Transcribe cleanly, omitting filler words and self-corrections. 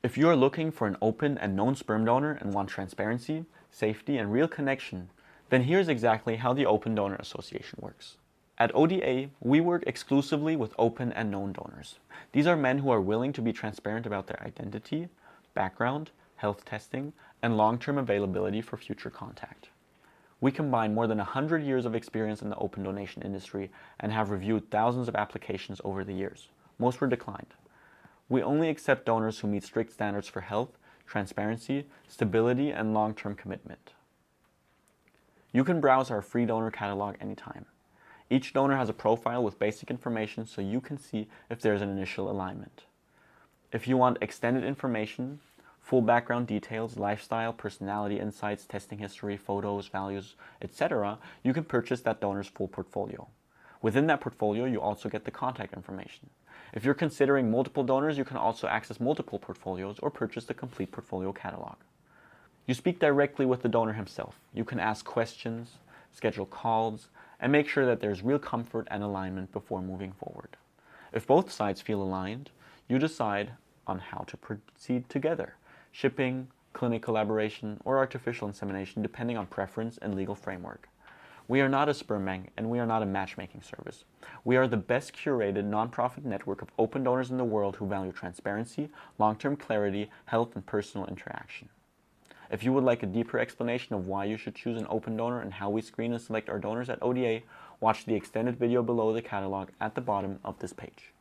If you are looking for an open and known sperm donor and want transparency, safety, and real connection, then here's exactly how the Open Donor Association works. At ODA, we work exclusively with open and known donors. These are men who are willing to be transparent about their identity, background, health testing, and long-term availability for future contact. We combine more than 100 years of experience in the open donation industry and have reviewed thousands of applications over the years. Most were declined. We only accept donors who meet strict standards for health, transparency, stability, and long-term commitment. You can browse our free donor catalog anytime. Each donor has a profile with basic information so you can see if there's an initial alignment. If you want extended information, full background details, lifestyle, personality insights, testing history, photos, values, etc., you can purchase that donor's full portfolio. Within that portfolio, you also get the contact information. If you're considering multiple donors, you can also access multiple portfolios or purchase the complete portfolio catalog. You speak directly with the donor himself. You can ask questions, schedule calls, and make sure that there's real comfort and alignment before moving forward. If both sides feel aligned, you decide on how to proceed together: shipping, clinic collaboration, or artificial insemination, depending on preference and legal framework. We are not a sperm bank, and we are not a matchmaking service. We are the best curated nonprofit network of open donors in the world who value transparency, long-term clarity, health, and personal interaction. If you would like a deeper explanation of why you should choose an open donor and how we screen and select our donors at ODA, watch the extended video below the catalog at the bottom of this page.